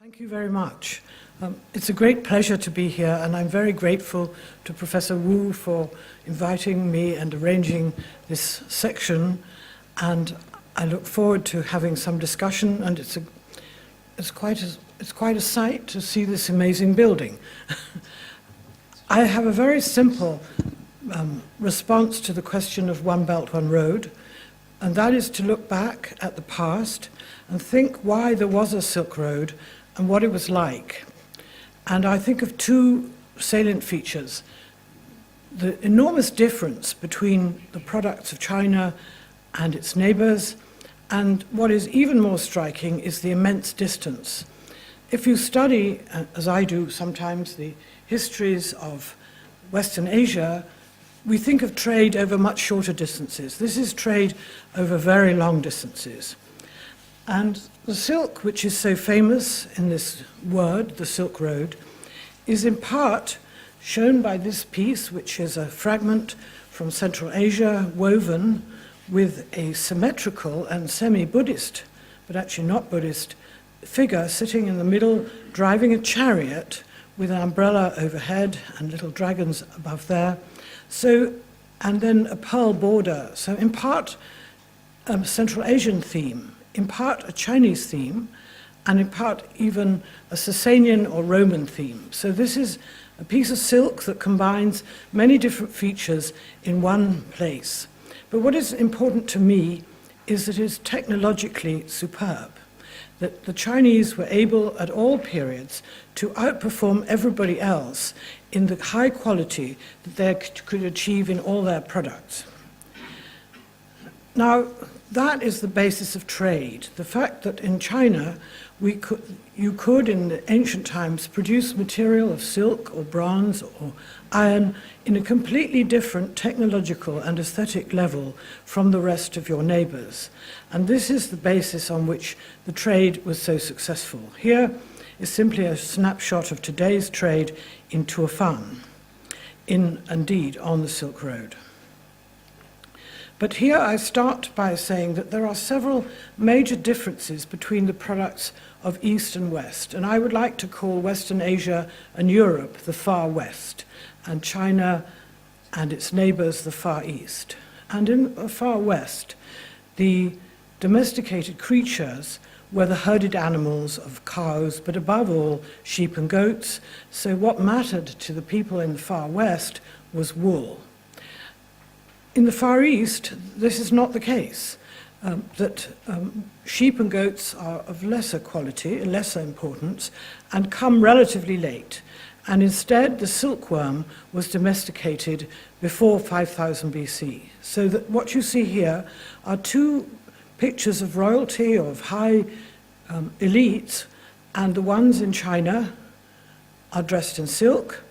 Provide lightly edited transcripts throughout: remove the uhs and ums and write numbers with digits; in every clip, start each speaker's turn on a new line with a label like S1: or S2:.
S1: Thank you very much. It's a great pleasure to be here, and I'm very grateful to Professor Wu for inviting me and arranging this section, and I look forward to having some discussion, and it's quite a sight to see this amazing building. I have a very simple response to the question of One Belt, One Road, and that is to look back at the past and think why there was a Silk Road and what it was like. And I think of two salient features: the enormous difference between the products of China and its neighbors, and what is even more striking is the immense distance. If you study, as I do sometimes, the histories of Western Asia, we think of trade over much shorter distances. This is trade over very long distances. And the silk, which is so famous in this word, the Silk Road, is in part shown by this piece, which is a fragment from Central Asia woven with a symmetrical and semi-Buddhist, but actually not Buddhist, figure sitting in the middle, driving a chariot with an umbrella overhead and little dragons above there. So, and then a pearl border. So in part a Central Asian theme, in part a Chinese theme, and in part even a Sasanian or Roman theme. So this is a piece of silk that combines many different features in one place. But what is important to me is that it is technologically superb, that the Chinese were able at all periods to outperform everybody else in the high quality that they could achieve in all their products. Now, that is the basis of trade. The fact that in China, you could in the ancient times produce material of silk or bronze or iron in a completely different technological and aesthetic level from the rest of your neighbors. And this is the basis on which the trade was so successful. Here is simply a snapshot of today's trade in Turfan, indeed on the Silk Road. But here I start by saying that there are several major differences between the products of East and West, and I would like to call Western Asia and Europe the Far West, and China and its neighbors the Far East. And in the Far West, the domesticated creatures were the herded animals of cows, but above all, sheep and goats. So what mattered to the people in the Far West was wool. In the Far East, this is not the case, sheep and goats are of lesser quality, lesser importance, and come relatively late. And instead, the silkworm was domesticated before 5000 BC. So that what you see here are two pictures of royalty or of high elites, and the ones in China are dressed in silk,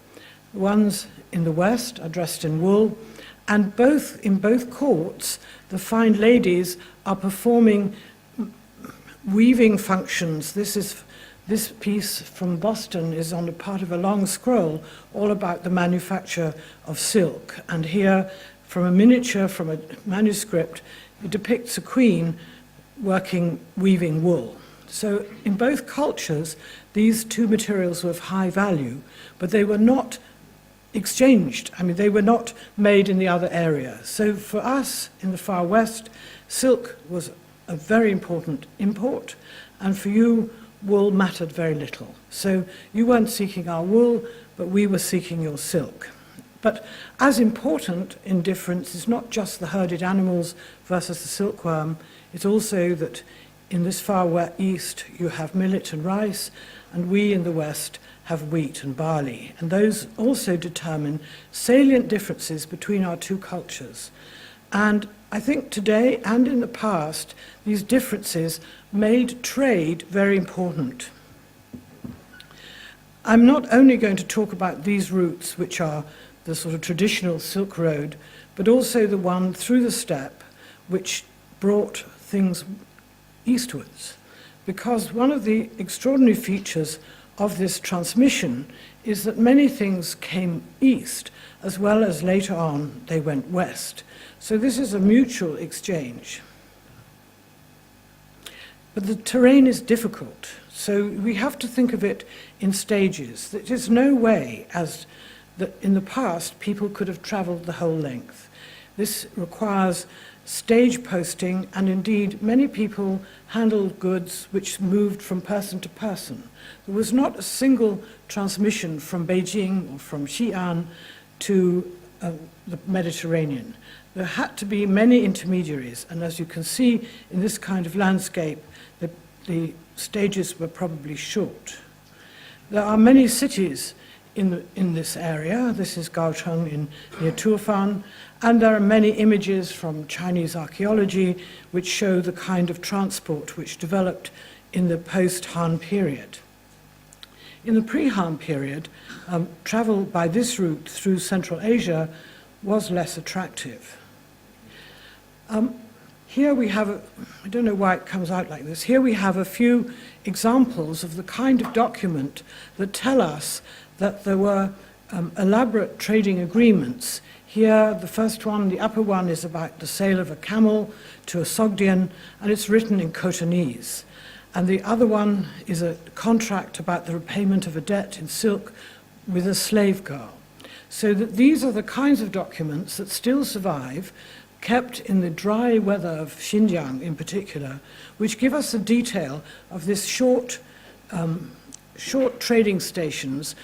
S1: the ones in the West are dressed in wool, and in both courts, the fine ladies are performing weaving functions. This piece from Boston is on a part of a long scroll all about the manufacture of silk. And here, from a miniature, from a manuscript, it depicts a queen weaving wool. So in both cultures, these two materials were of high value, but they were not exchanged. I mean, they were not made in the other area. So for us in the Far West, silk was a very important import, and for you, wool mattered very little. So you weren't seeking our wool, but we were seeking your silk. But as important in difference is not just the herded animals versus the silkworm, it's also that in this Far East you have millet and rice, and we in the West have wheat and barley. And those also determine salient differences between our two cultures. And I think today and in the past, these differences made trade very important. I'm not only going to talk about these routes, which are the sort of traditional Silk Road, but also the one through the steppe, which brought things eastwards. Because one of the extraordinary features of this transmission is that many things came east, as well as later on they went west. So this is a mutual exchange. But the terrain is difficult, so we have to think of it in stages. There's no way, as in the past, people could have traveled the whole length. This requires stage posting, and indeed many people handled goods which moved from person to person. There was not a single transmission from Beijing or from Xi'an to the Mediterranean. There had to be many intermediaries, and as you can see in this kind of landscape, the stages were probably short. There are many cities in this area. This is Gaocheng near Turfan, and there are many images from Chinese archaeology which show the kind of transport which developed in the post-Han period. In the pre-Han period, travel by this route through Central Asia was less attractive. Here we have, I don't know why it comes out like this, here we have a few examples of the kind of document that tell us that there were elaborate trading agreements. Here, the first one, the upper one, is about the sale of a camel to a Sogdian, and it's written in Khotanese. And the other one is a contract about the repayment of a debt in silk with a slave girl. So that these are the kinds of documents that still survive, kept in the dry weather of Xinjiang in particular, which give us a detail of this short trading stations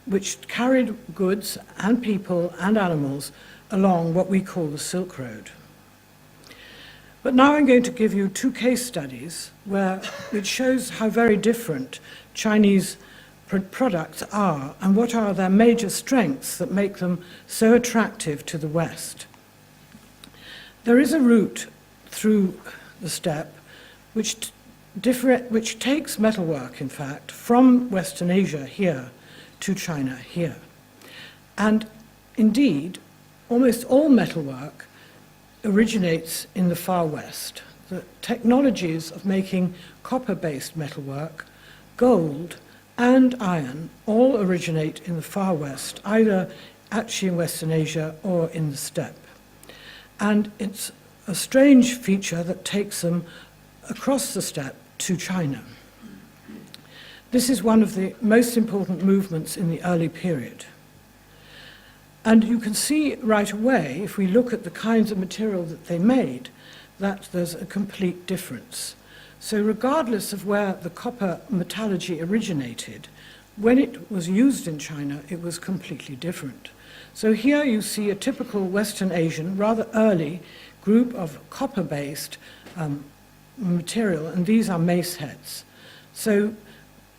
S1: which carried goods and people and animals along what we call the Silk Road. But now I'm going to give you two case studies which shows how very different Chinese products are and what are their major strengths that make them so attractive to the West. There is a route through the steppe which takes metalwork, in fact, from Western Asia here to China here. And indeed, almost all metalwork originates in the far west. The technologies of making copper-based metalwork, gold, and iron all originate in the far west, either actually in Western Asia or in the steppe. And it's a strange feature that takes them across the steppe to China. This is one of the most important movements in the early period. And you can see right away, if we look at the kinds of material that they made, that there's a complete difference. So regardless of where the copper metallurgy originated, when it was used in China, it was completely different. So here you see a typical Western Asian, rather early, group of copper-based material, and these are mace heads. So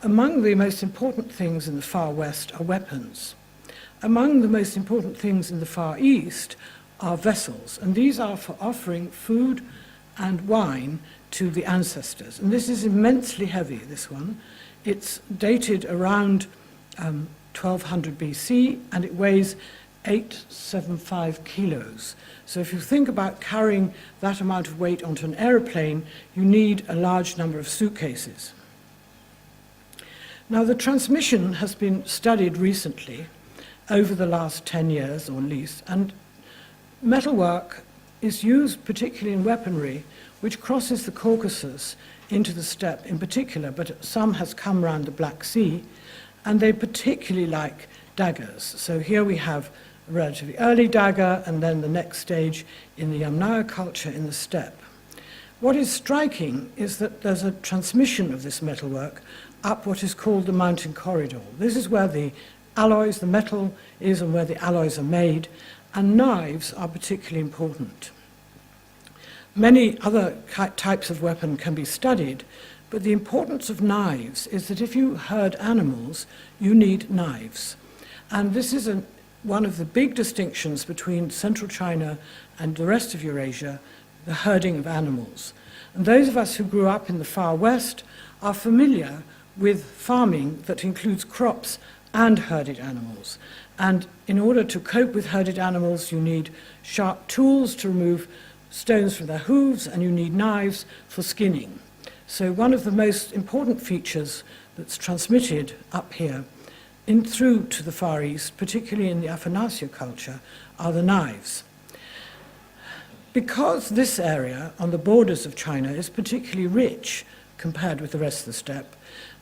S1: among the most important things in the far west are weapons. Among the most important things in the Far East are vessels, and these are for offering food and wine to the ancestors. And this is immensely heavy, this one. It's dated around 1200 BC, and it weighs 875 kilos. So if you think about carrying that amount of weight onto an aeroplane, you need a large number of suitcases. Now, the transmission has been studied recently, over the last 10 years or at least, and metalwork is used particularly in weaponry which crosses the Caucasus into the steppe in particular, but some has come around the Black Sea, and they particularly like daggers. So here we have a relatively early dagger, and then the next stage in the Yamnaya culture in the steppe. What is striking is that there's a transmission of this metalwork up what is called the mountain corridor. This is where the alloys, the metal is, and where the alloys are made, and knives are particularly important. Many other types of weapon can be studied, but the importance of knives is that if you herd animals, you need knives. And this is one of the big distinctions between central China and the rest of Eurasia, the herding of animals. And those of us who grew up in the far west are familiar with farming that includes crops and herded animals. And in order to cope with herded animals, you need sharp tools to remove stones from their hooves, and you need knives for skinning. So one of the most important features that's transmitted up here through to the Far East, particularly in the Afanasya culture, are the knives. Because this area on the borders of China is particularly rich compared with the rest of the steppe.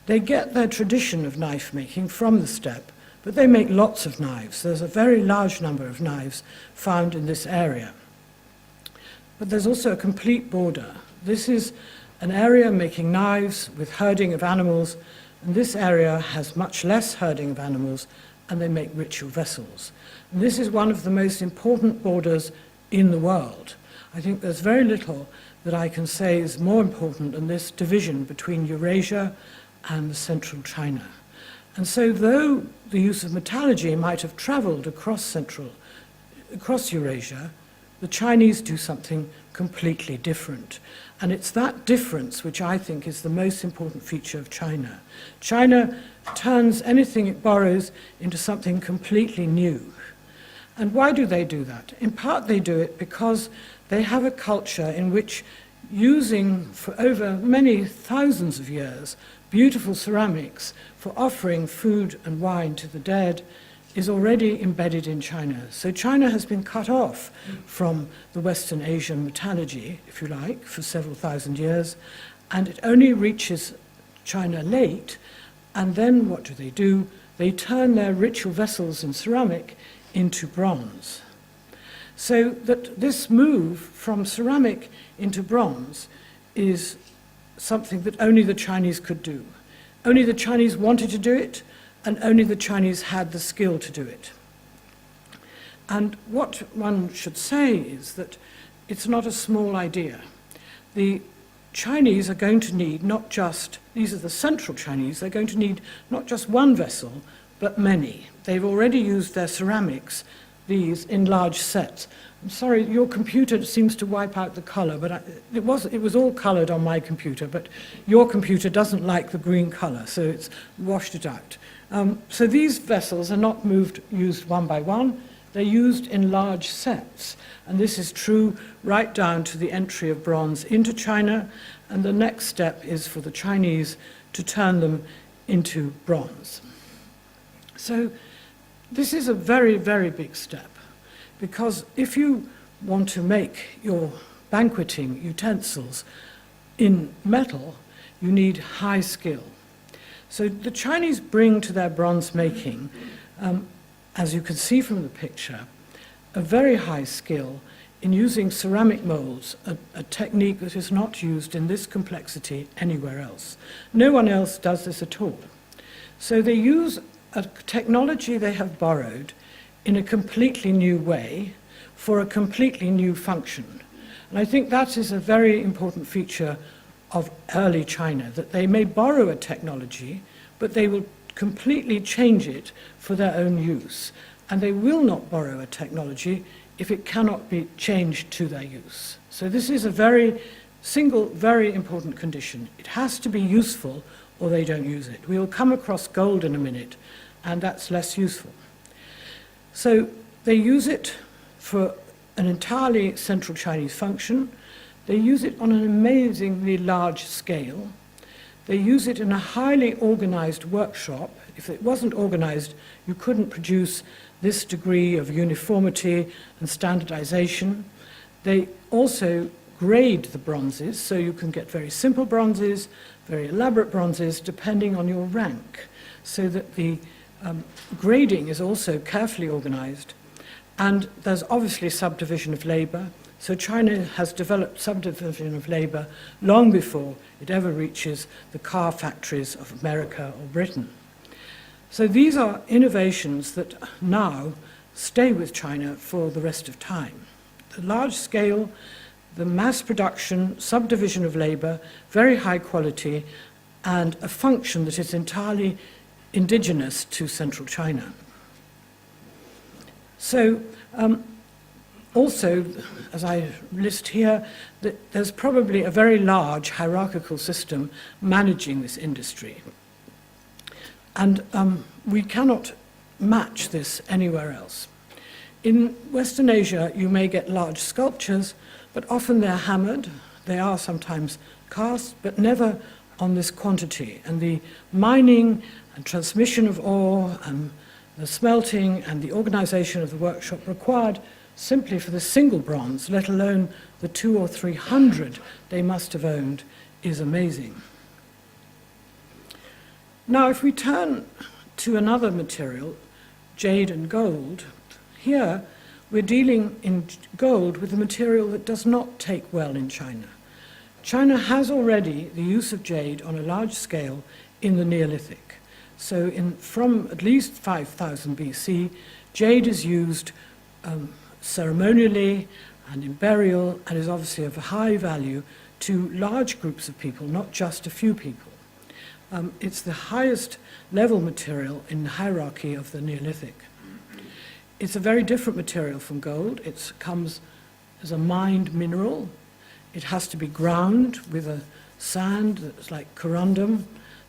S1: They get their tradition of knife making from the steppe, but they make lots of knives. There's a very large number of knives found in this area. But there's also a complete border. This is an area making knives with herding of animals, and this area has much less herding of animals, and they make ritual vessels. And this is one of the most important borders in the world. I think there's very little that I can say is more important than this division between Eurasia and central China. And so though the use of metallurgy might have traveled across Eurasia, the Chinese do something completely different. And it's that difference which I think is the most important feature of China. China turns anything it borrows into something completely new. And why do they do that? In part they do it because they have a culture in which using for over many thousands of years beautiful ceramics for offering food and wine to the dead is already embedded in China. So China has been cut off from the Western Asian metallurgy, if you like, for several thousand years, and it only reaches China late, and then what do? They turn their ritual vessels in ceramic into bronze. So that this move from ceramic into bronze is something that only the Chinese could do. Only the Chinese wanted to do it, and only the Chinese had the skill to do it. And what one should say is that it's not a small idea. The Chinese are going to need not just, these are the central Chinese, they're going to need not just one vessel, but many. They've already used their ceramics, these, in large sets. I'm sorry, your computer seems to wipe out the color, but it was all colored on my computer, but your computer doesn't like the green color, so it's washed it out. So these vessels are not used one by one, they're used in large sets. And this is true right down to the entry of bronze into China, and the next step is for the Chinese to turn them into bronze. So this is a very, very big step, because if you want to make your banqueting utensils in metal, you need high skill. So the Chinese bring to their bronze making, as you can see from the picture, a very high skill in using ceramic molds, a technique that is not used in this complexity anywhere else. No one else does this at all. So they use a technology they have borrowed in a completely new way for a completely new function. And I think that is a very important feature of early China, that they may borrow a technology, but they will completely change it for their own use. And they will not borrow a technology if it cannot be changed to their use. So this is a very important condition. It has to be useful or they don't use it. We will come across gold in a minute, and that's less useful. So they use it for an entirely central Chinese function. They use it on an amazingly large scale. They use it in a highly organized workshop. If it wasn't organized, you couldn't produce this degree of uniformity and standardization. They also grade the bronzes, so you can get very simple bronzes, very elaborate bronzes, depending on your rank, so that the grading is also carefully organized. And there's obviously subdivision of labor. So China has developed subdivision of labor long before it ever reaches the car factories of America or Britain. So these are innovations that now stay with China for the rest of time. The large scale, the mass production, subdivision of labor, very high quality, and a function that is entirely indigenous to central China. So also, as I list here, there's probably a very large hierarchical system managing this industry. And we cannot match this anywhere else. In Western Asia, you may get large sculptures, but often they're hammered. They are sometimes cast, but never on this quantity. And the mining and transmission of ore and the smelting and the organization of the workshop required simply for the single bronze, let alone the 200 or 300 they must have owned, is amazing. Now, if we turn to another material, jade and gold, here we're dealing in gold with a material that does not take well in China. China has already the use of jade on a large scale in the Neolithic. So from at least 5000 BC, jade is used ceremonially and in burial, and is obviously of a high value to large groups of people, not just a few people. It's the highest level material in the hierarchy of the Neolithic. It's a very different material from gold. It comes as a mined mineral. It has to be ground with a sand that's like corundum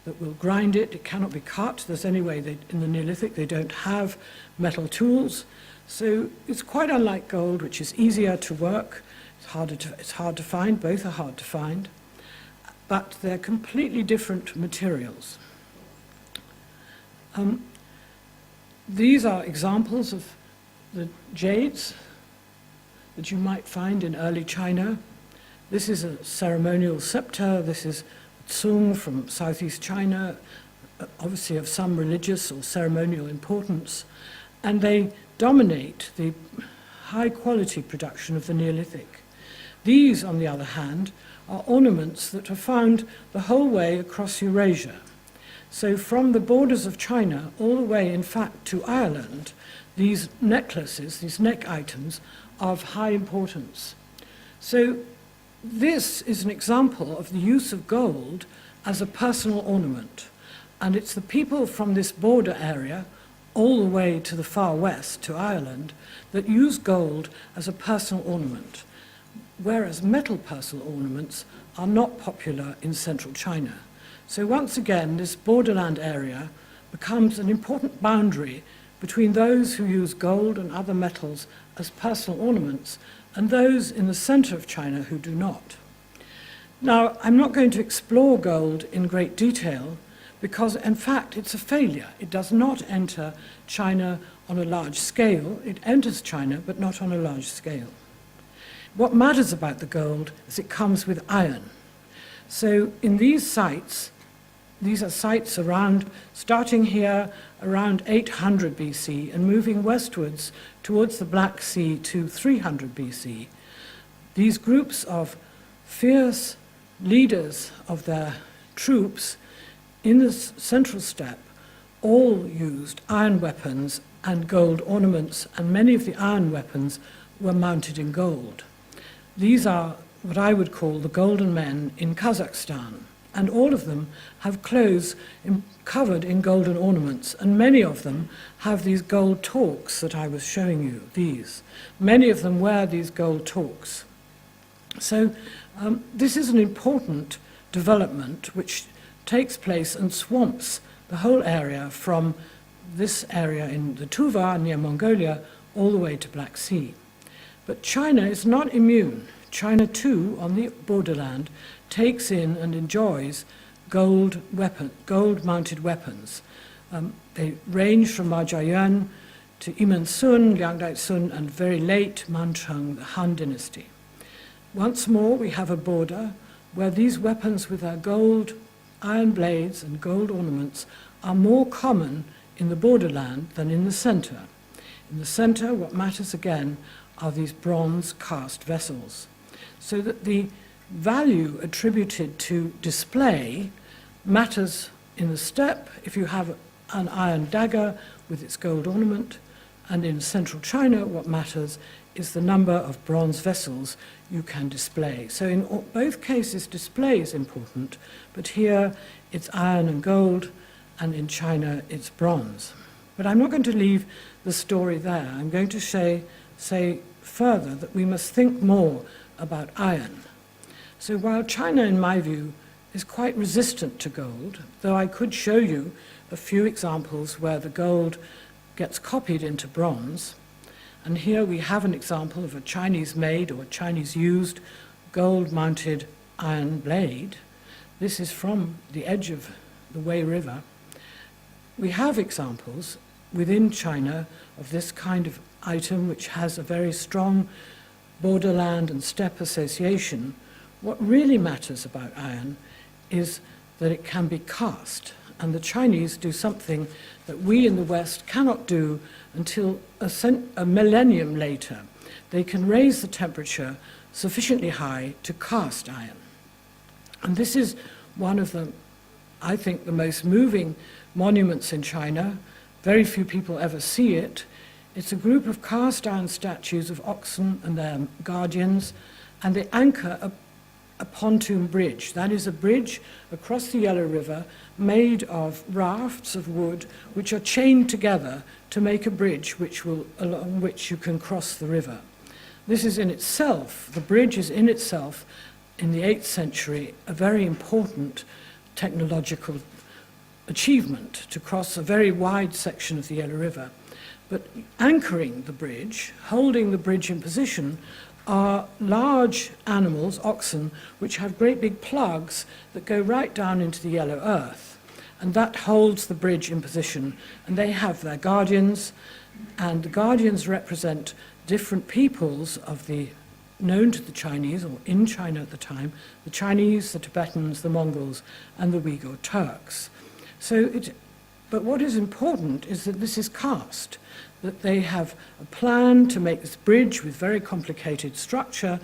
S1: that will grind it. It cannot be cut. There's anyway, in the Neolithic, they don't have metal tools. So it's quite unlike gold, which is easier to work. It's hard to find. Both are hard to find. But they're completely different materials. These are examples of the jades that you might find in early China. This is a ceremonial scepter. This is tsung from southeast China, obviously of some religious or ceremonial importance. And they dominate the high-quality production of the Neolithic. These, on the other hand, are ornaments that are found the whole way across Eurasia. So from the borders of China all the way, in fact, to Ireland, these necklaces, these neck items, are of high importance. So this is an example of the use of gold as a personal ornament. And it's the people from this border area all the way to the far west, to Ireland, that use gold as a personal ornament, whereas metal personal ornaments are not popular in central China. So once again, this borderland area becomes an important boundary between those who use gold and other metals as personal ornaments and those in the center of China who do not. Now, I'm not going to explore gold in great detail because, in fact, it's a failure. It does not enter China on a large scale. It enters China, but not on a large scale. What matters about the gold is it comes with iron. So in these sites, these are sites around, starting here around 800 BC and moving westwards towards the Black Sea to 300 BC. These groups of fierce leaders of their troops in the central steppe all used iron weapons and gold ornaments, and many of the iron weapons were mounted in gold. These are what I would call the golden men in Kazakhstan, and all of them have clothes covered in golden ornaments, and many of them have these gold torques that I was showing you, these. Many of them wear these gold torques. So this is an important development which takes place and swamps the whole area from this area in the Tuva near Mongolia all the way to Black Sea. But China is not immune. China too, on the borderland, takes in and enjoys gold-mounted weapons. They range from Majiayuan to Imen Sun, Liang Sun, and very late Mancheng, the Han dynasty. Once more, we have a border where these weapons with their gold iron blades and gold ornaments are more common in the borderland than in the center. In the center, what matters again are these bronze cast vessels. So that the value attributed to display matters in the steppe if you have an iron dagger with its gold ornament, and in central China what matters is the number of bronze vessels you can display. So in both cases display is important, but here it's iron and gold, and in China it's bronze. But I'm not going to leave the story there. I'm going to say further that we must think more about iron. So while China, in my view, is quite resistant to gold, though I could show you a few examples where the gold gets copied into bronze, and here we have an example of a Chinese-made or Chinese-used gold-mounted iron blade. This is from the edge of the Wei River. We have examples within China of this kind of item which has a very strong borderland and steppe association. What really matters about iron is that it can be cast, and the Chinese do something that we in the West cannot do until a millennium later. They can raise the temperature sufficiently high to cast iron. And this is one of the, I think, the most moving monuments in China. Very few people ever see it. It's a group of cast iron statues of oxen and their guardians, and they anchor a pontoon bridge. That is a bridge across the Yellow River made of rafts of wood which are chained together to make a bridge along which you can cross the river. This is in itself, the bridge is in itself, in the 8th century, a very important technological achievement to cross a very wide section of the Yellow River. But anchoring the bridge, holding the bridge in position, are large animals, oxen, which have great big plugs that go right down into the yellow earth. And that holds the bridge in position. And they have their guardians, and the guardians represent different peoples of the known to the Chinese, or in China at the time, the Chinese, the Tibetans, the Mongols, and the Uyghur Turks. But what is important is that this is cast, that they have a plan to make this bridge with very complicated structure,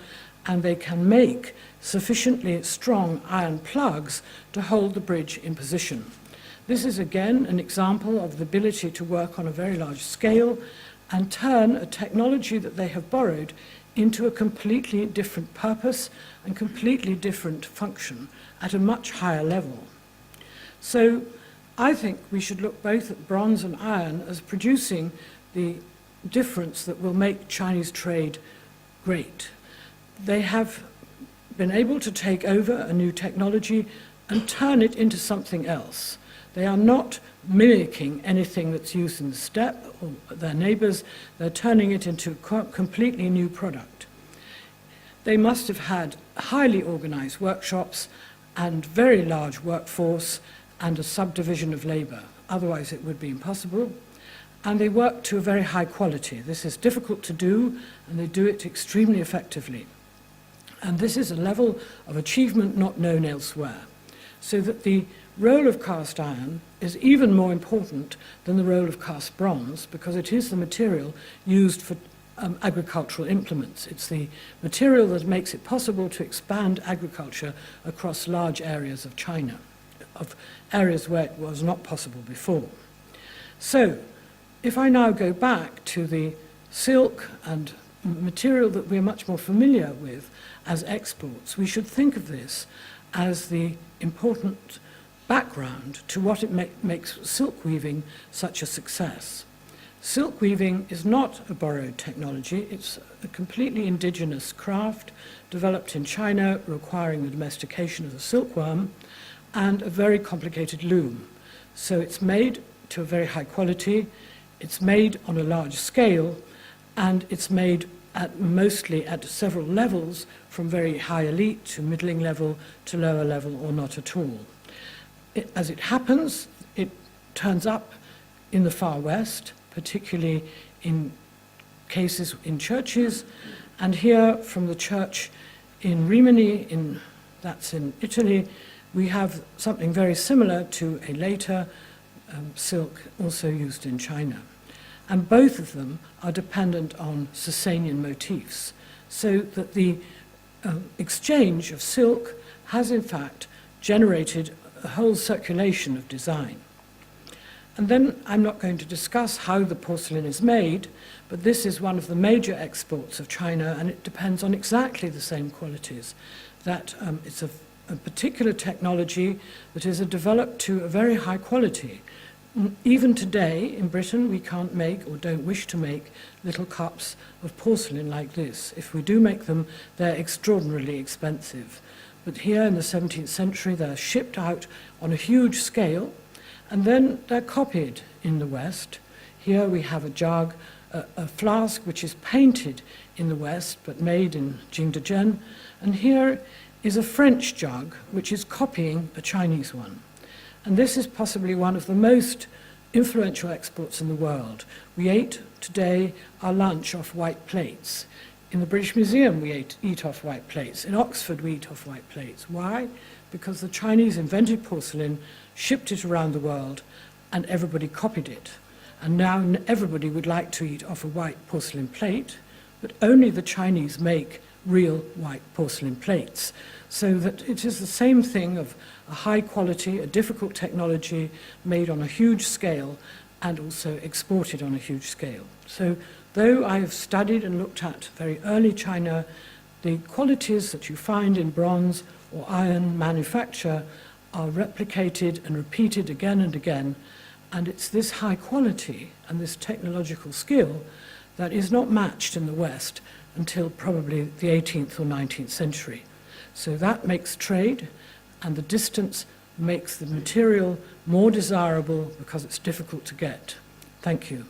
S1: and they can make sufficiently strong iron plugs to hold the bridge in position. This is again an example of the ability to work on a very large scale and turn a technology that they have borrowed into a completely different purpose and completely different function at a much higher level. So I think we should look both at bronze and iron as producing the difference that will make Chinese trade great. They have been able to take over a new technology and turn it into something else. They are not mimicking anything that's used in the steppe or their neighbors. They're turning it into a completely new product. They must have had highly organized workshops and very large workforce and a subdivision of labor. Otherwise, it would be impossible. And they work to a very high quality. This is difficult to do, and they do it extremely effectively. And this is a level of achievement not known elsewhere. So that the role of cast iron is even more important than the role of cast bronze, because it is the material used for agricultural implements. It's the material that makes it possible to expand agriculture across large areas of China, of areas where it was not possible before. So, if I now go back to the silk and material that we're much more familiar with as exports, we should think of this as the important background to what it makes silk weaving such a success. Silk weaving is not a borrowed technology. It's a completely indigenous craft developed in China, requiring the domestication of the silkworm and a very complicated loom. So it's made to a very high quality, it's made on a large scale, and it's made mostly at several levels, from very high elite to middling level to lower level or not at all. As it happens, it turns up in the far west, particularly in cases in churches, and here from the church in Rimini, that's in Italy, we have something very similar to a later silk also used in China. And both of them are dependent on Sasanian motifs, so that the exchange of silk has in fact generated a whole circulation of design. And then I'm not going to discuss how the porcelain is made, but this is one of the major exports of China, and it depends on exactly the same qualities. That it's a particular technology that is developed to a very high quality. Even today in Britain, we can't make or don't wish to make little cups of porcelain like this. If we do make them, they're extraordinarily expensive. But here in the 17th century, they're shipped out on a huge scale, and then they're copied in the West. Here we have a jug, a flask which is painted in the West but made in Jingdezhen, and here is a French jug which is copying a Chinese one. And this is possibly one of the most influential exports in the world. We ate today our lunch off white plates. In the British Museum, we eat off white plates. In Oxford, we eat off white plates. Why? Because the Chinese invented porcelain, shipped it around the world, and everybody copied it. And now everybody would like to eat off a white porcelain plate, but only the Chinese make real white porcelain plates. So that it is the same thing of a high quality, a difficult technology made on a huge scale and also exported on a huge scale. So though I have studied and looked at very early China, the qualities that you find in bronze or iron manufacture are replicated and repeated again and again, and it's this high quality and this technological skill that is not matched in the West until probably the 18th or 19th century. So that makes trade, and the distance makes the material more desirable because it's difficult to get. Thank you.